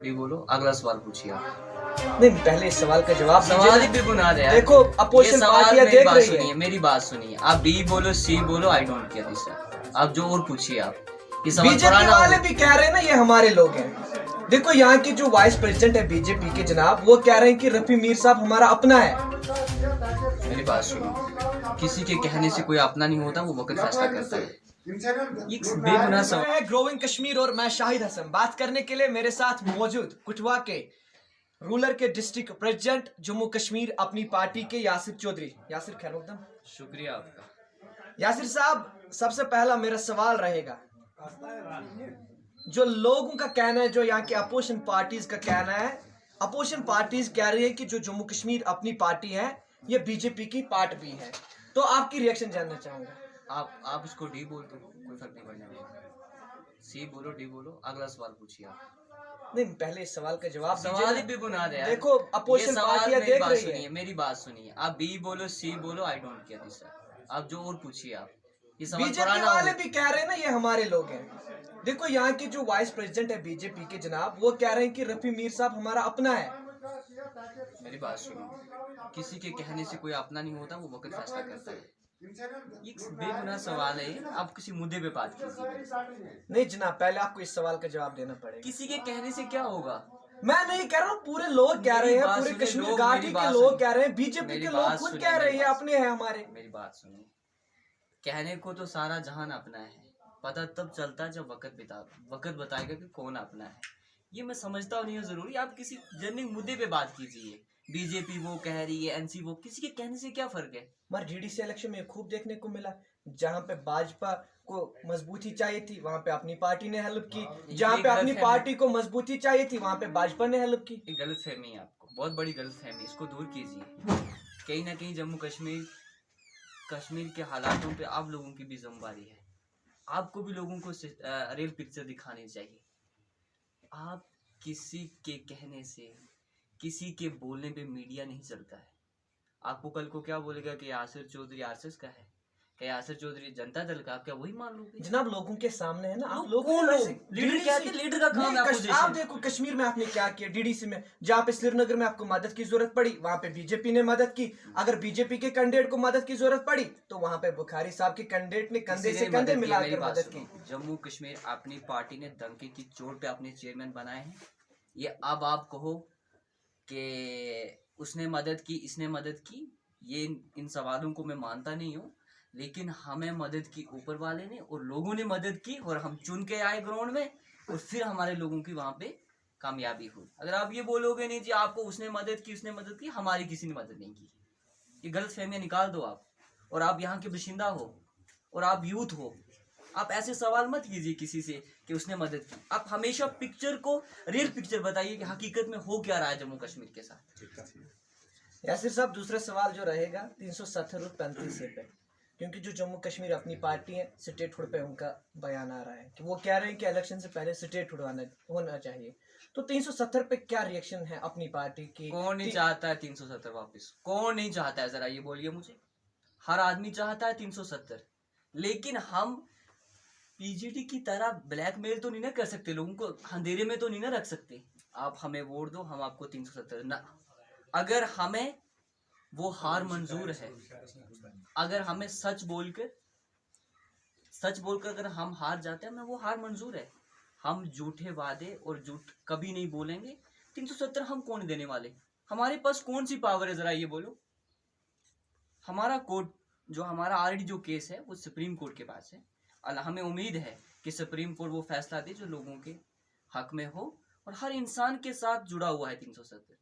भी बोलो, अगला सवाल पूछिए आप। नहीं, पहले इस सवाल का जवाब सवाल ही दीजिए। बेबुनियाद है यार। देखो, अपोजिशन ये सवाल पार्टियां मेरी देख बात रही सुनिए, है। मेरी बात सुनिए। आप बी बोलो, सी बोलो, आई डोंट केयर दिस। आप जो और पूछिए आप। ये सवाल बीजेपी पुराना वाले हो। भी कह रहे हैं ना ये हमारे लोग हैं। देखो, यहाँ के जो वाइस प्रेसिडेंट है बीजेपी के जनाब, वो कह रहे हैं कि रफी मीर साहब हमारा अपना है। मेरी बात सुनिए, किसी के कहने से कोई अपना नहीं होता, वो वक्त फैसला करता है। ये बेगुनाह सवाल है ग्रोइंग कश्मीर और मैं शाहिद हसन। बात करने के लिए मेरे साथ मौजूद कुटवा के रूलर के डिस्ट्रिक्ट प्रेसिडेंट जम्मू कश्मीर अपनी पार्टी के यासिर चौधरी। यासिर खैर मकदम। शुक्रिया आपका। यासिर साहब, सबसे पहला मेरा सवाल रहेगा, जो लोगों का कहना है, जो यहाँ के अपोजिशन पार्टीज का कहना है, अपोजिशन पार्टीज कह रही है कि जो जम्मू कश्मीर अपनी पार्टी है, ये बीजेपी की पार्ट भी है। तो आपकी रिएक्शन जानना चाहूंगा। आप इसको डी बोल दो, कोई फर्क नहीं पड़ने। सी बोलो, डी बोलो, अगला सवाल पूछिए आप। नहीं, पहले इस सवाल का जवाब सवाल ही दीजिए। बेबुनियाद है यार। देखो, ये अपोजिशन सवाल पार्टियां मेरी देख बात रही सुनिए, है। मेरी बात सुनिए। आप बी बोलो, सी बोलो, आई डोंट केयर दिस। आप जो और पूछिए आप। ये सवाल बीजेपी पुराना वाले हो। भी कह रहे हैं ना ये हमारे लोग हैं। देखो, यहाँ के जो वाइस प्रेसिडेंट है बीजेपी के जनाब, वो कह रहे हैं कि रफी मीर साहब हमारा अपना है। मेरी बात सुनो, किसी के कहने से कोई अपना नहीं होता, वो वक्त फैसला करता है। ये बेगुनाह सवाल है। आप किसी मुद्दे पे बात कीजिए। नहीं जनाब, पहले आपको इस सवाल का जवाब देना पड़ेगा। किसी के कहने से क्या होगा? मैं नहीं कह रहा हूँ, पूरे लोग कह रहे हैं, पूरे कश्मीर घाटी के लोग कह रहे हैं, बीजेपी के लोग खुद कह रहे हैं अपने हैं हमारे। मेरी बात सुनिए, कहने को तो सारा जहान अपना है, पता तब चलता है जब वक्त बताएगा कि कौन अपना है। ये मैं समझता हूँ नहीं है जरूरी। आप किसी जनरल मुद्दे पे बात कीजिए। बीजेपी वो कह रही है, एनसी वो, किसी के कहने से क्या फर्क है? मगर डीडीसी इलेक्शन में खूब देखने को मिला, जहां पे भाजपा को मजबूती चाहिए थी वहां पे अपनी पार्टी ने हेल्प की, जहां पे अपनी पार्टी को मजबूती चाहिए थी वहां पे भाजपा ने हेल्प की। ये गलत फहमी है आपको, बहुत बड़ी गलत फहमी, इसको दूर कीजिए। कहीं ना कहीं जम्मू कश्मीर के हालातों पे आप लोगों की भी जिम्मेदारी है। आपको भी लोगों को रियल पिक्चर दिखानी चाहिए। आप किसी के कहने से, किसी के बोलने पे मीडिया नहीं चलता है। आपको कल को क्या बोलेगा कि यासिर चौधरी आरएसएस का है, क्या यासिर चौधरी जनता दल का, आप क्या वही मान लोगे? जनाब, लोगों के सामने है ना, आप लोग लोगों कौन ने लोग? वैसे लीडर कहते हैं, लीडर का काम है अपोजिशन। आप देखो कश्मीर में आपने क्या किया, डीडीसी में जहाँ पे श्रीनगर में आपको मदद की जरूरत पड़ी वहां पे बीजेपी ने मदद की। अगर बीजेपी के कैंडिडेट को मदद की जरूरत पड़ी तो वहां पे बुखारी साहब के कैंडिडेट ने कंधे से कंधे मिलाकर मदद की। जम्मू कश्मीर अपनी पार्टी ने दंगे की चोट पे अपने चेयरमैन बनाए हैं। ये अब आप कहो कि उसने मदद की, इसने मदद की, ये इन सवालों को मैं मानता नहीं हूँ। लेकिन हमें मदद की ऊपर वाले ने, और लोगों ने मदद की, और हम चुन के आए ग्राउंड में, और फिर हमारे लोगों की वहां पे कामयाबी हुई। अगर आप ये बोलोगे नहीं जी आपको उसने मदद की, उसने मदद की, हमारी किसी ने मदद नहीं की, ये गलत फहमियाँ निकाल दो आप। और आप यहाँ के बाशिंदा हो और आप यूथ हो, आप ऐसे सवाल मत कीजिए किसी से कि उसने मदद की। आप हमेशा पिक्चर को, रियल पिक्चर बताइए कि हकीकत में हो क्या रहा है जम्मू कश्मीर के साथ। यासिर साहब, दूसरा सवाल जो रहेगा 370 और 35 पे, क्योंकि जो जम्मू कश्मीर अपनी पार्टी है, स्टेटहुड पे उनका बयान आ रहा है कि वो कह रहे हैं कि इलेक्शन से पहले स्टेटहुड होना चाहिए। तो 370 पे क्या रिएक्शन है अपनी पार्टी की? कौन नहीं चाहता है 370 वापस? कौन नहीं चाहता है, जरा ये बोलिए मुझे। हर आदमी चाहता है 370, लेकिन हम पीजीटी की तरह ब्लैकमेल तो नहीं ना कर सकते, लोगों को अंधेरे में तो नहीं ना रख सकते। आप हमें वोट दो, हम आपको 370 ना। अगर हमें वो हार मंजूर है, अगर हमें सच बोलकर अगर हम हार जाते हैं, हमें वो हार मंजूर है। हम झूठे वादे और झूठ कभी नहीं बोलेंगे। 370 हम कौन देने वाले? हमारे पास कौन सी पावर है, जरा ये बोलो। हमारा कोर्ट, जो हमारा ऑलरेडी जो केस है वो सुप्रीम कोर्ट के पास है। हमें उम्मीद है कि सुप्रीम कोर्ट वो फैसला दे जो लोगों के हक में हो और हर इंसान के साथ जुड़ा हुआ है। 370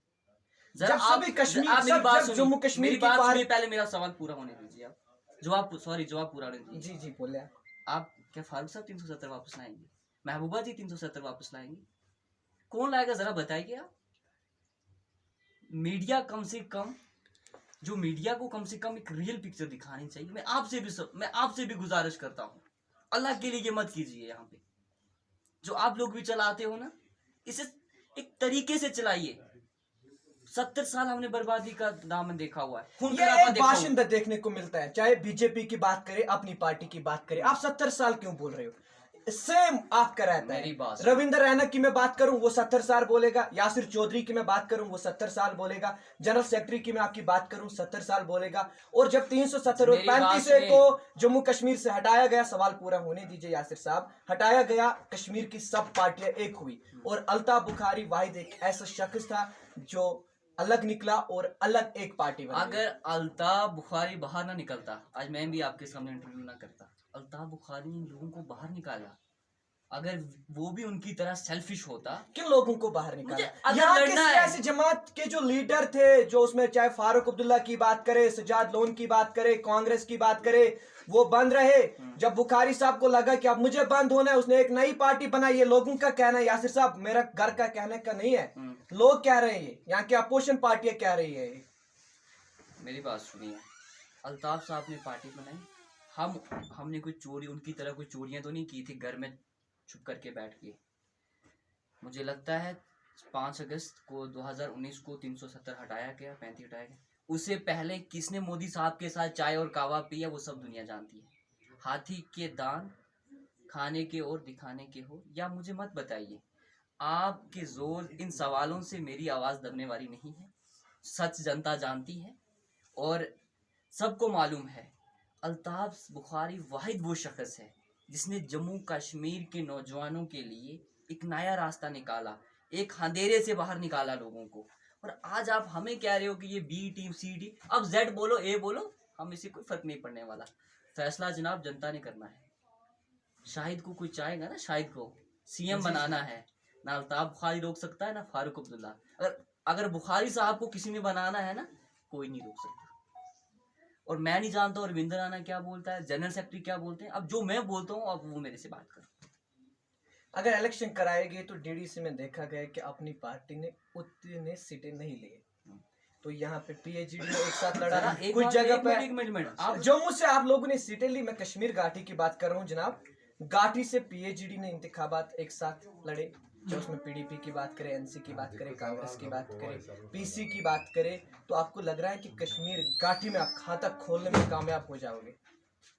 जब सभी कश्मीर, आप मेरी बात जम्मू कश्मीर मेरी बात सुनिए, पहले मेरा सवाल पूरा होने दीजिए। आप जवाब पूरा होने दीजिए। जी जी बोले। आप क्या फारूक साहब 370 वापस लाएंगे? महबूबा जी 370 वापस लाएंगे? कौन लाएगा, जरा बताइए आप। मीडिया कम से कम, जो मीडिया को कम से कम एक रियल पिक्चर दिखानी चाहिए। मैं आपसे भी गुजारिश करता हूँ, अल्लाह के लिए ये मत कीजिए। यहाँ पे जो आप लोग भी चलाते हो ना, इसे एक तरीके से चलाइए। 70 साल हमने बर्बादी का दामन देखा हुआ है। ये एक बाशिंदा देखने को मिलता है, चाहे बीजेपी की बात करें, अपनी पार्टी की बात करें। आप 70 साल क्यों बोल रहे हो? सेम आपका रहता मेरी है। बात रविंद्र रैना की मैं बात करूं वो 70 साल बोलेगा, यासिर चौधरी की मैं बात करूं वो 70 साल बोलेगा, जनरल सेक्रेटरी की मैं आपकी बात करूं 70 साल बोलेगा। और जब 370 और मेरी बात 35 सुनिए। को जम्मू कश्मीर से हटाया गया, सवाल पूरा होने दीजिए यासिर साहब, हटाया गया, कश्मीर की सब पार्टियां एक हुई और अल्ताफ बुखारी वाहिद एक ऐसा शख्स था जो अलग निकला और अलग एक पार्टी बन गई। अगर अल्ताफ बुखारी बाहर ना निकलता, आज मैं भी आपके सामने इंटरव्यू ना करता। अल्ताफ बुखारी ने लोगों को बाहर निकाला। अगर वो भी उनकी तरह सेल्फिश होता, किन लोगों को बाहर मुझे निकाला? अगर यहाँ के लड़ना है। सियासी जमात के जो लीडर थे, जो उसमें चाहे फारूक अब्दुल्ला की बात करे, सजाद लोन की बात करे, कांग्रेस की बात करे, वो बंद रहे। जब बुखारी साहब को लगा कि अब मुझे बंद होना है, उसने एक नई पार्टी बनाई। ये लोगों का कहना है यासिर साहब, मेरा घर का कहने का नहीं है, लोग कह रहे हैं, यहाँ की अपोजिशन पार्टियां कह रही है। मेरी बात सुनिए, अल्ताफ साहब ने पार्टी बनाई, हमने कोई चोरी, उनकी तरह कोई चोरियां तो नहीं की थी घर में छुप करके बैठ के। मुझे लगता है 5 अगस्त को 2019 को 370 हटाया गया, 35 हटाया गया। उससे पहले किसने मोदी साहब के साथ चाय और कावा पिया वो सब दुनिया जानती है। हाथी के दांत खाने के और दिखाने के हो, या मुझे मत बताइए। आपके जोर इन सवालों से मेरी आवाज़ दबने वाली नहीं है। सच जनता जानती है और सबको मालूम है। अल्ताफ बुखारी वाहिद वो शख्स है जिसने जम्मू कश्मीर के नौजवानों के लिए एक नया रास्ता निकाला, एक अंधेरे से बाहर निकाला लोगों को। और आज आप हमें कह रहे हो कि ये बी टीम सी टीम, अब जेड बोलो ए बोलो, हम इसे कोई फर्क नहीं पड़ने वाला। फैसला जनाब जनता ने करना है। शाहिद को कोई चाहेगा ना, शाहिद को सीएम बनाना है, ना अल्ताफ बुखारी रोक सकता है ना फारूक अब्दुल्ला। अगर बुखारी साहब को किसी ने बनाना है ना, कोई नहीं रोक सकता। और मैं नहीं जानता और रविंद्र राणा क्या बोलता है, जनरल सेक्रेटरी क्या बोलते हैं। अब जो मैं बोलता हूँ अब वो मेरे से बात करो। अगर इलेक्शन कराए गए तो डीडीसी में देखा गया कि अपनी पार्टी ने उतने सीटें नहीं लिए, तो यहाँ पे पीएचडी ने एक साथ लड़ा, कुछ जगह पे जम्मू से आप लोगों ने सीटें ली। मैं कश्मीर घाटी की बात कर रहा हूँ जनाब, घाटी से पीएचडी ने इंतखाबात एक साथ लड़े, जो उसमें पीडीपी की बात करें, एनसी की बात करें, कांग्रेस की बात करें, पीसी की बात करें, तो आपको लग रहा है कि कश्मीर घाटी में आप खाता खोलने में कामयाब हो जाओगे?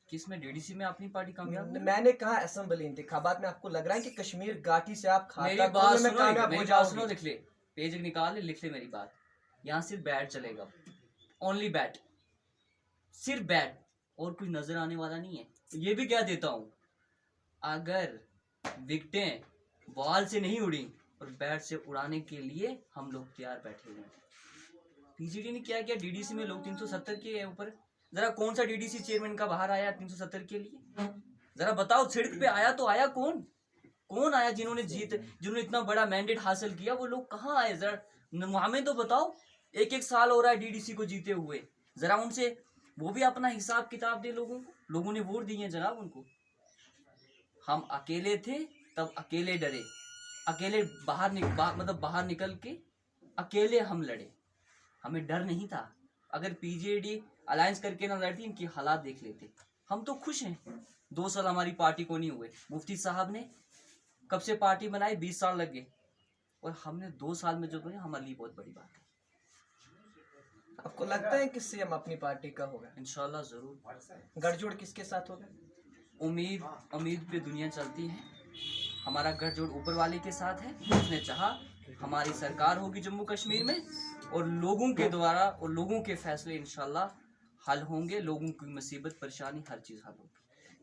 किसमें, डीडीसी में अपनी पार्टी कामयाब? मैंने कहा असेंबली इंतखाबात में आपको लग रहा है कि कश्मीर घाटी से आप खाता मेरी बात खोलने में कामयाब हो जाओगे? लिख ले, पेज निकाल ले, लिख ले मेरी बात। यहाँ सिर्फ बैट चलेगा, ओनली बैट, सिर्फ बैट, और कुछ नजर आने वाला नहीं है। ये भी क्या देता हूँ, अगर विकेटें बॉल से नहीं उड़ी और बैट से उड़ाने के लिए हम लोग तैयार बैठे हुए हैं। पीजीडी ने क्या किया, डीडीसी में लोग 370 के ऊपर, जरा कौन सा डीडीसी चेयरमैन का बाहर आया 370 के लिए? जरा बताओ, सड़क पे आया तो आया कौन आया? जिन्होंने इतना बड़ा मैंडेट हासिल किया वो लोग कहाँ आए? जरा हमें तो बताओ। एक साल हो रहा है डीडीसी को जीते हुए, जरा उनसे वो भी अपना हिसाब किताब दे लोगों को। लोगों ने वोट दिए जनाब उनको। हम अकेले थे तब अकेले डरे, अकेले बाहर निकल के अकेले हम लड़े, हमें डर नहीं था। अगर पीजेडी अलायंस करके ना लड़ती, इनकी हालात देख लेते। हम तो खुश हैं, 2 साल हमारी पार्टी को नहीं हुए। मुफ्ती साहब ने कब से पार्टी बनाई, 20 साल लग गए, और हमने 2 साल में जो बनाया हमारे लिए बहुत बड़ी बात है। आपको लगता है कि सीएम अपनी पार्टी का होगा? इंशाल्लाह जरूर। गठजोड़ किसके साथ होगा? उम्मीद पे दुनिया चलती है। हमारा गठजोड़ ऊपर वाले के साथ है। उसने चाहा हमारी सरकार होगी जम्मू कश्मीर में, और लोगों के द्वारा और लोगों के फैसले इंशाल्लाह हल होंगे। लोगों की मुसीबत परेशानी हर चीज हल होगी।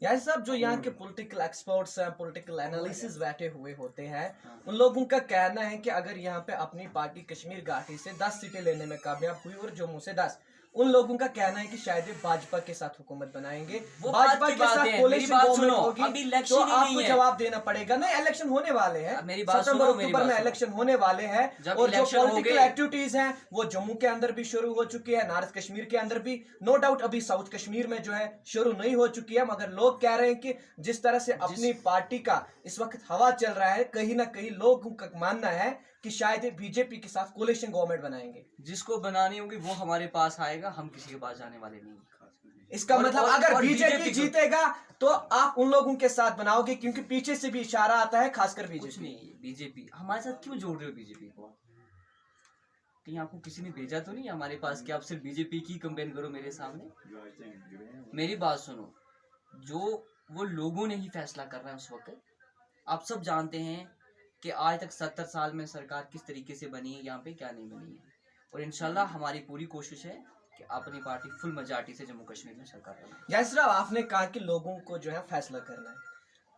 यार साहब, जो यहाँ के पॉलिटिकल एक्सपर्ट्स हैं, पॉलिटिकल एनालिसिस बैठे हुए होते हैं, उन लोगों का कहना है कि अगर यहाँ पे अपनी पार्टी कश्मीर घाटी से 10 सीटें लेने में कामयाब हुई और जम्मू से 10, उन लोगों का कहना है कि शायद भाजपा के साथ हुकूमत बनाएंगे, भाजपा के साथ कोलिशन गवर्नमेंट होगी। तो आपको जवाब देना पड़ेगा। नहीं, इलेक्शन होने वाले हैं, सितंबर अक्टूबर में इलेक्शन होने वाले हैं, और जो पॉलिटिकल एक्टिविटीज हैं वो जम्मू के अंदर भी शुरू हो चुकी है, नॉर्थ कश्मीर के अंदर भी, नो डाउट अभी साउथ कश्मीर में जो है शुरू नहीं हो चुकी है। मगर लोग कह रहे हैं कि जिस तरह से अपनी पार्टी का इस वक्त हवा चल रहा है, कहीं ना कहीं लोगों का मानना है कि शायद बीजेपी के साथ कोलिशन गवर्नमेंट बनाएंगे। जिसको बनानी होगी वो हमारे पास आएगा, हम किसी के पास जाने वाले नहीं। इसका मतलब अगर बीजेपी जीतेगा तो आप उन लोगों के साथ बनाओगे, क्योंकि पीछे से भी इशारा आता है, खासकर बीजेपी हमारे साथ क्यों जोड़ रहे हो? बीजेपी को कहीं आपको किसी ने भेजा तो नहीं हमारे पास कि आप सिर्फ बीजेपी की कंपेन करो मेरे सामने? मेरी बात सुनो, जो वो लोगों ने ही फैसला करना है उस वक्त, आप सब जानते हैं कि आज तक 70 साल में सरकार किस तरीके से बनी है यहाँ पे, क्या नहीं बनी है। और इंशाल्लाह हमारी पूरी कोशिश है कि अपनी पार्टी फुल मेजॉरिटी से जम्मू कश्मीर में सरकार बनाए। यासिर साहब, आपने कहा कि लोगों को जो है फैसला करना है।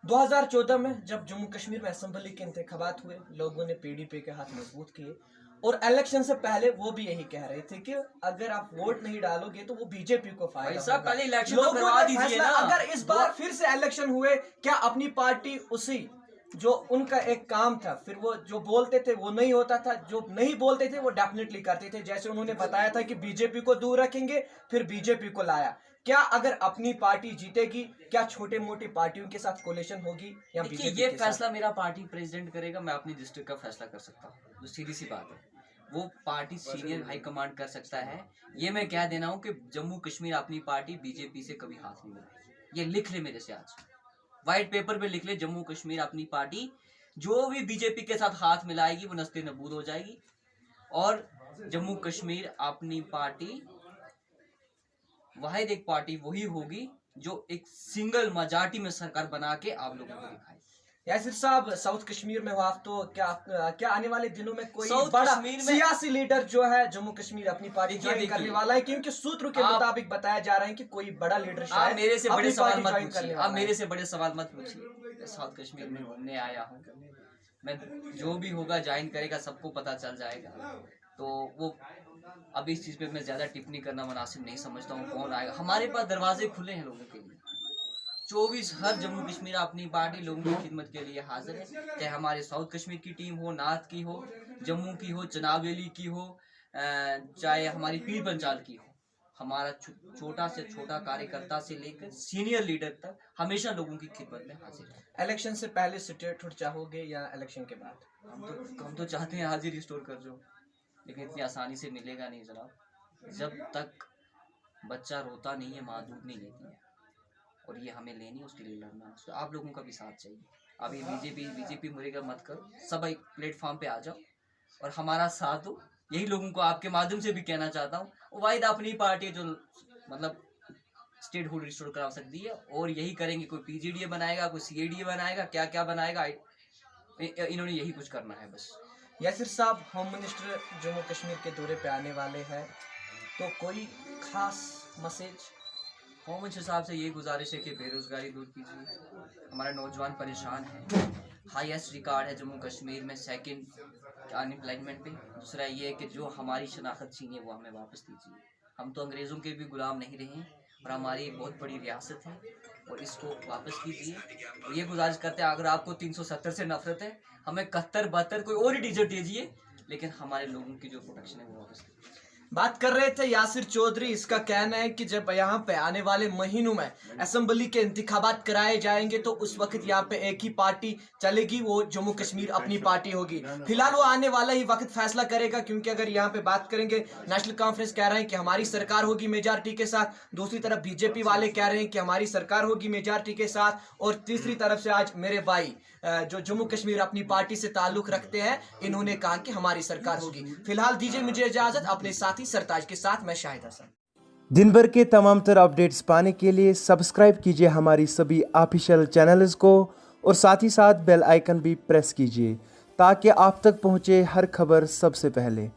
2014 में जब जम्मू कश्मीर में असेंबली के इंतखाबात हुए, लोगों ने पीडीपी के हाथ मजबूत किए, और इलेक्शन से पहले वो भी यही कह रहे थे कि अगर आप वोट नहीं डालोगे तो वो बीजेपी को फायदा साहब होगा। पहले इलेक्शन लोगों तो करवा ने दीजिए फैसला, ना। अगर इस बार फिर से इलेक्शन हुए, क्या अपनी पार्टी उसी जो उनका एक काम था, फिर वो जो बोलते थे वो नहीं होता था, जो नहीं बोलते थे वो डेफिनेटली करते थे। जैसे उन्होंने बताया था कि बीजेपी को दूर रखेंगे, फिर बीजेपी को लाया। क्या अगर अपनी पार्टी जीतेगी, क्या छोटे मोटी पार्टियों के साथ कोलिशन होगी या देखिए, बीजेपी ये के फैसला साथ? मेरा पार्टी प्रेसिडेंट करेगा, मैं अपनी डिस्ट्रिक्ट का फैसला कर सकता हूँ, जो सीधी सी बात है। वो पार्टी सीनियर हाई कमांड कर सकता है। ये मैं कह देना हूँ कि जम्मू कश्मीर अपनी पार्टी बीजेपी से कभी हाथ नहीं मिलाएगी। ये लिख ले मेरे से, आज व्हाइट पेपर पे लिख ले, जम्मू कश्मीर अपनी पार्टी जो भी बीजेपी के साथ हाथ मिलाएगी वो नस्ते नबूद हो जाएगी। और जम्मू कश्मीर अपनी पार्टी वाहिद एक पार्टी वही होगी जो एक सिंगल मेजॉरिटी में सरकार बना के आप लोगों को दिखाए। यासिर साहब, साउथ कश्मीर में हो आप, तो क्या आने वाले दिनों में कोई साउथ बड़ा कश्मीर में सियासी लीडर जो है जम्मू कश्मीर अपनी पार्टी ज्वाइन देखिए, करने वाला है? क्योंकि सूत्रों के मुताबिक बताया जा रहा है कि कोई बड़ा लीडर आप शायद मेरे से बड़े अपनी सवाल पार्टी मत ज्वाइन पूछिए। करने आप वाला मेरे है। से बड़े सवाल मत पूछिए। मैं साउथ कश्मीर में घूमने आया हूँ, मैं जो भी होगा ज्वाइन करेगा सबको पता चल जाएगा। तो वो अब इस चीज पे मैं ज्यादा टिप्पणी करना मुनासिब नहीं समझता हूँ। कौन आएगा, हमारे पास दरवाजे खुले हैं लोगों के लिए। 24 हर जम्मू कश्मीर अपनी पार्टी लोगों की खिदमत के लिए हाजिर है। चाहे हमारे साउथ कश्मीर की टीम हो, नाथ की हो, जम्मू की हो, चनाब वैली की हो, चाहे हमारी पीर पंचाल की हो, हमारा छोटा से छोटा कार्यकर्ता से लेकर सीनियर लीडर तक हमेशा लोगों की खिदमत में हाजिर है। इलेक्शन से पहले स्टेटहुड चाहोगे या इलेक्शन के बाद? हम तो चाहते हैं हाजिर रिस्टोर कर दो, लेकिन इतनी आसानी से मिलेगा नहीं जनाब। जब तक बच्चा रोता नहीं है, माँ दूध नहीं लेती है, और ये हमें लेनी है, उसके लिए लड़ना। तो आप लोगों का भी साथ चाहिए। अभी बीजेपी मुरेगा मत करो, सब एक प्लेटफॉर्म पे आ जाओ और हमारा साथ दो। यही लोगों को आपके माध्यम से भी कहना चाहता हूँ। वाहिद अपनी पार्टी जो मतलब स्टेट हुड रिस्टोर करा सकती है, और यही करेंगे। कोई पीजीडीए बनाएगा, कोई सीएडीए बनाएगा, क्या क्या बनाएगा, इन्होंने यही कुछ करना है बस। यासिर साहब, होम मिनिस्टर जम्मू कश्मीर के दौरे पे आने वाले हैं, तो कोई खास मैसेज? होम मिनिस्टर साहब से ये गुजारिश है कि बेरोजगारी दूर कीजिए। हमारे नौजवान परेशान हैं। हाईएस्ट रिकॉर्ड है जम्मू कश्मीर में, सेकंड अनएम्प्लॉयमेंट पे। दूसरा ये है कि जो हमारी शनाख्त छीनी है वो हमें वापस दीजिए। हम तो अंग्रेज़ों के भी गुलाम नहीं रहे और हमारी एक बहुत बड़ी रियासत है, और इसको वापस कीजिए। और ये गुजारिश करते हैं, अगर आपको 370 से नफरत है, हमें 71 72 कोई और ही डिजिट दीजिए, लेकिन हमारे लोगों की जो प्रोटेक्शन है वो वापस कीजिए। बात कर रहे थे यासिर चौधरी। इसका कहना है कि जब यहाँ पे आने वाले महीनों में असेंबली के इंतखाबात कराए जाएंगे तो उस वक्त यहाँ पे एक ही पार्टी चलेगी, वो जम्मू कश्मीर अपनी पार्टी होगी। फिलहाल वो आने वाला ही वक्त फैसला करेगा, क्योंकि अगर यहाँ पे बात करेंगे, नेशनल कॉन्फ्रेंस कह रहे हैं कि हमारी सरकार होगी मेजॉरिटी के साथ, दूसरी तरफ बीजेपी वाले कह रहे हैं कि हमारी सरकार होगी मेजॉरिटी के साथ, और तीसरी तरफ से आज मेरे भाई जो जम्मू कश्मीर अपनी पार्टी से ताल्लुक रखते हैं, इन्होंने कहा कि हमारी सरकार होगी। फिलहाल दीजिए मुझे इजाजत, अपने साथी सरताज के साथ मैं शाहिद हसन। दिन भर के तमाम तर अपडेट्स पाने के लिए सब्सक्राइब कीजिए हमारी सभी ऑफिशियल चैनल्स को, और साथ ही साथ बेल आइकन भी प्रेस कीजिए ताकि आप तक पहुंचे हर खबर सबसे पहले।